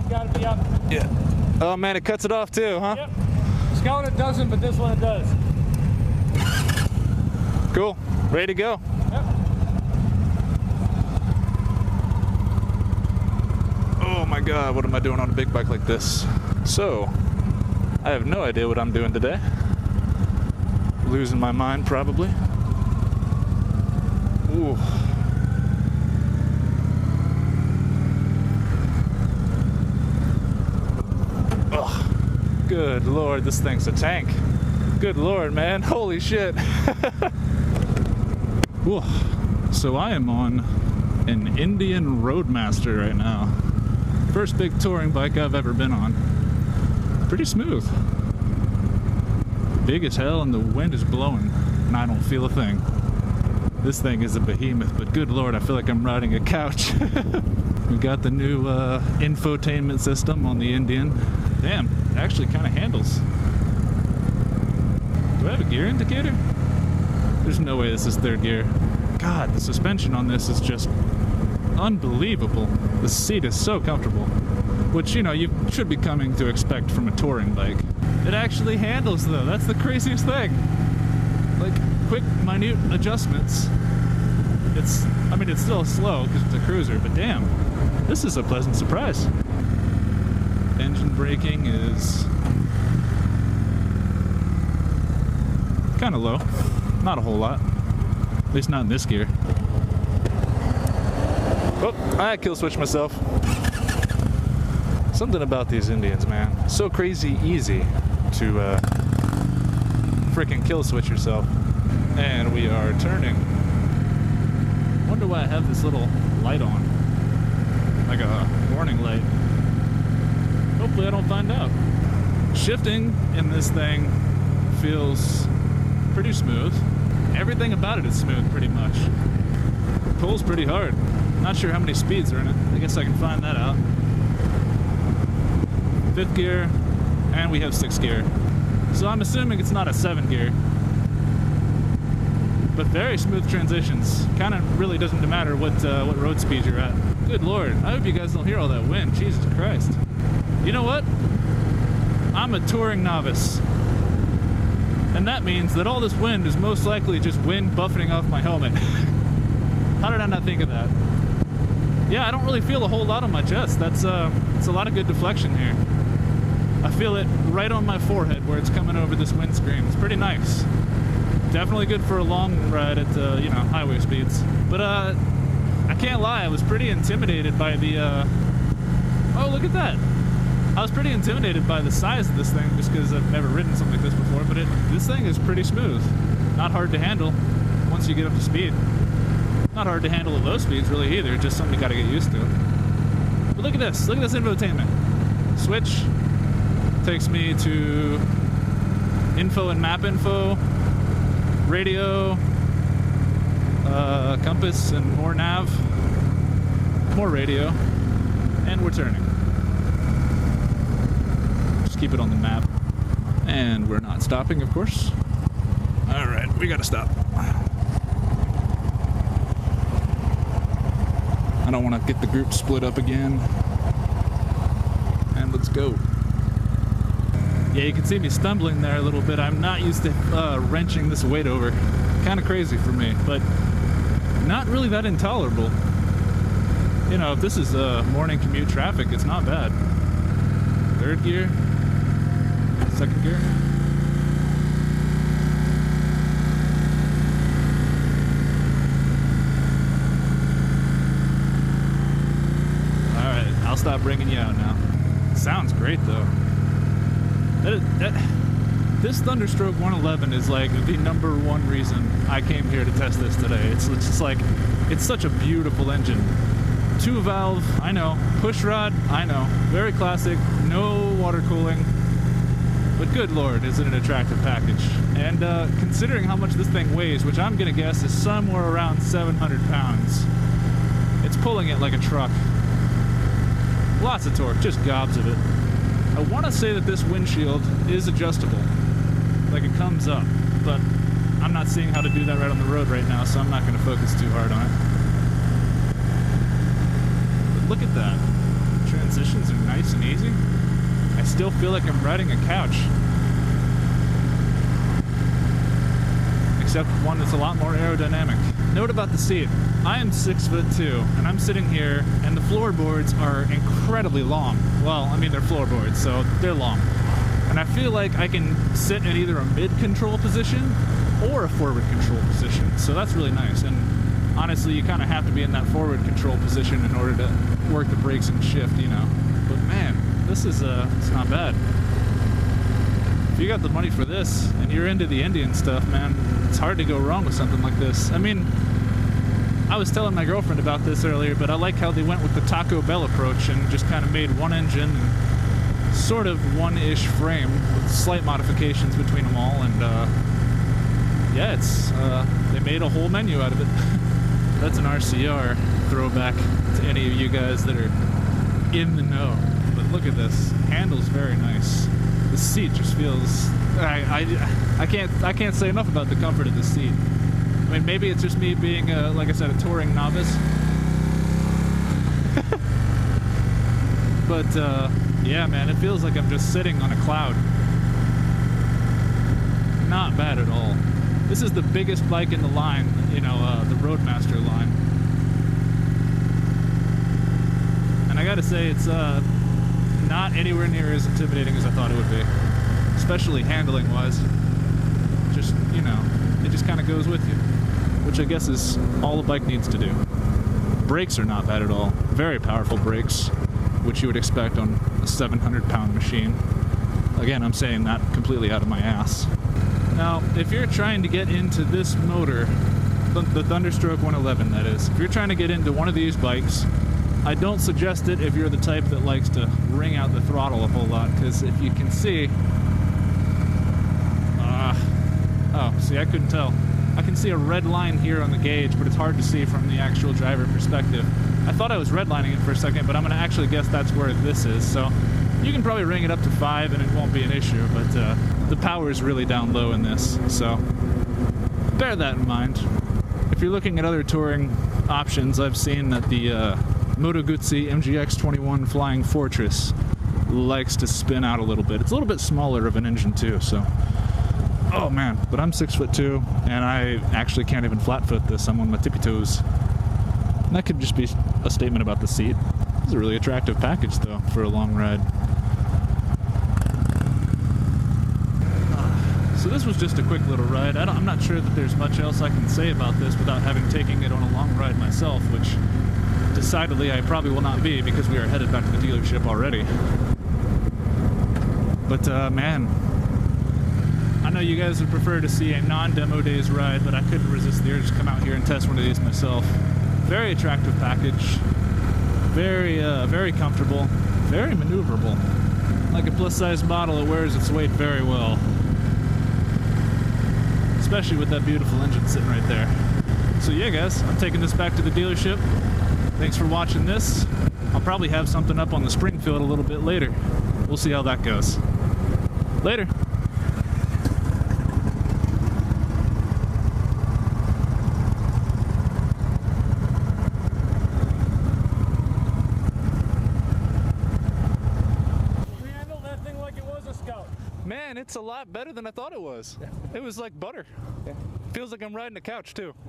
got to be up. Yeah. Oh man, it cuts it off too, huh? Yep. Skeleton doesn't, but this one it does. Cool. Ready to go. Yep. Oh my god, what am I doing on a big bike like this? So, I have no idea what I'm doing today. Losing my mind, probably. Ooh. Ugh. Good lord, this thing's a tank. Good lord, man. Holy shit. Ooh. So I am on an Indian Roadmaster right now. First big touring bike I've ever been on. Pretty smooth. Big as hell and the wind is blowing and I don't feel a thing. This thing is a behemoth, but good lord, I feel like I'm riding a couch. We got the new infotainment system on the Indian. Damn, it actually kind of handles. Do I have a gear indicator? There's no way this is third gear. God, the suspension on this is just unbelievable. The seat is so comfortable, which, you know, you should be coming to expect from a touring bike. It actually handles though, that's the craziest thing. Like, quick, minute adjustments. It's still slow because it's a cruiser, but damn, this is a pleasant surprise. Engine braking is kind of low, not a whole lot, at least not in this gear. Oh, I kill switched myself. Something about these Indians, man. So crazy easy to freaking kill switch yourself. And we are turning. Wonder why I have this little light on. Like a warning light. Hopefully I don't find out. Shifting in this thing feels pretty smooth. Everything about it is smooth pretty much. Pulls pretty hard. Not sure how many speeds are in it. I guess I can find that out. 5th gear, and we have 6th gear. So I'm assuming it's not a 7th gear. But very smooth transitions. Kind of really doesn't matter what road speed you're at. Good lord, I hope you guys don't hear all that wind. Jesus Christ. You know what? I'm a touring novice. And that means that all this wind is most likely just wind buffeting off my helmet. How did I not think of that? Yeah, I don't really feel a whole lot on my chest. It's a lot of good deflection here. I feel it right on my forehead where it's coming over this windscreen. It's pretty nice. Definitely good for a long ride at, highway speeds. But, I can't lie, I was pretty intimidated by the, oh, look at that. I was pretty intimidated by the size of this thing just because I've never ridden something like this before, but this thing is pretty smooth. Not hard to handle once you get up to speed. Not hard to handle at low speeds really either, just something you gotta get used to. But look at this infotainment. Switch takes me to info and map info, radio, compass and more nav, more radio, and we're turning. Just keep it on the map. And we're not stopping, of course. Alright, we gotta stop. I don't want to get the group split up again. And let's go. Yeah, you can see me stumbling there a little bit. I'm not used to wrenching this weight over. Kind of crazy for me, but not really that intolerable. You know, if this is morning commute traffic, it's not bad. 3rd gear, 2nd gear. I'll stop bringing you out now. Sounds great though. This Thunderstroke 111 is like the #1 reason I came here to test this today. It's just like, it's such a beautiful engine. 2-valve, I know. Push rod, I know. Very classic, no water cooling. But good lord, is it an attractive package. And considering how much this thing weighs, which I'm gonna guess is somewhere around 700 pounds, it's pulling it like a truck. Lots of torque, just gobs of it. I want to say that this windshield is adjustable. Like it comes up, but I'm not seeing how to do that right on the road right now, so I'm not going to focus too hard on it. But look at that. Transitions are nice and still feel like I'm riding a couch. Except one that's a lot more aerodynamic. Note about the seat. I am 6'2", and I'm sitting here, and the floorboards are incredibly long. Well, I mean, they're floorboards, so they're long. And I feel like I can sit in either a mid-control position or a forward control position, so that's really nice. And honestly, you kind of have to be in that forward control position in order to work the brakes and shift, you know. But man, this is it's not bad. If you got the money for this and you're into the Indian stuff, man, it's hard to go wrong with something like this. I mean, I was telling my girlfriend about this earlier, but I like how they went with the Taco Bell approach and just kind of made one engine and sort of one-ish frame with slight modifications between them all, and yeah, it's they made a whole menu out of it. That's an RCR throwback to any of you guys that are in the know. But look at this, handle's very nice. The seat just feels, I can't say enough about the comfort of the seat. I mean, maybe it's just me being, like I said, a touring novice. But, yeah, man, it feels like I'm just sitting on a cloud. Not bad at all. This is the biggest bike in the line, you know, the Roadmaster line. And I gotta say, it's, not anywhere near as intimidating as I thought it would be. Especially handling-wise. Just, you know, it just kind of goes with you. Which I guess is all a bike needs to do. Brakes are not bad at all. Very powerful brakes, which you would expect on a 700-pound machine. Again, I'm saying that completely out of my ass. Now, if you're trying to get into this motor, the Thunderstroke 111 that is, if you're trying to get into one of these bikes, I don't suggest it if you're the type that likes to wring out the throttle a whole lot, because if you can see... oh, see, I couldn't tell. I can see a red line here on the gauge, but it's hard to see from the actual driver perspective. I thought I was redlining it for a second, but I'm going to actually guess that's where this is, so you can probably ring it up to 5 and it won't be an issue, but the power is really down low in this, so bear that in mind. If you're looking at other touring options, I've seen that the Moto Guzzi MGX21 Flying Fortress likes to spin out a little bit. It's a little bit smaller of an engine too, so... Oh man, but I'm 6'2", and I actually can't even flat foot this. I'm on my tippy toes. And that could just be a statement about the seat. It's a really attractive package though, for a long ride. So this was just a quick little ride. I'm not sure that there's much else I can say about this without having taken it on a long ride myself, which decidedly I probably will not be because we are headed back to the dealership already. But man, I know you guys would prefer to see a non-demo days ride, but I couldn't resist the urge to come out here and test one of these myself. Very attractive package, very comfortable, very maneuverable. Like a plus-size model, it wears its weight very well. Especially with that beautiful engine sitting right there. So yeah guys, I'm taking this back to the dealership. Thanks for watching this. I'll probably have something up on the Springfield a little bit later. We'll see how that goes. Later. Man, it's a lot better than I thought it was. It was like butter. Feels like I'm riding a couch too.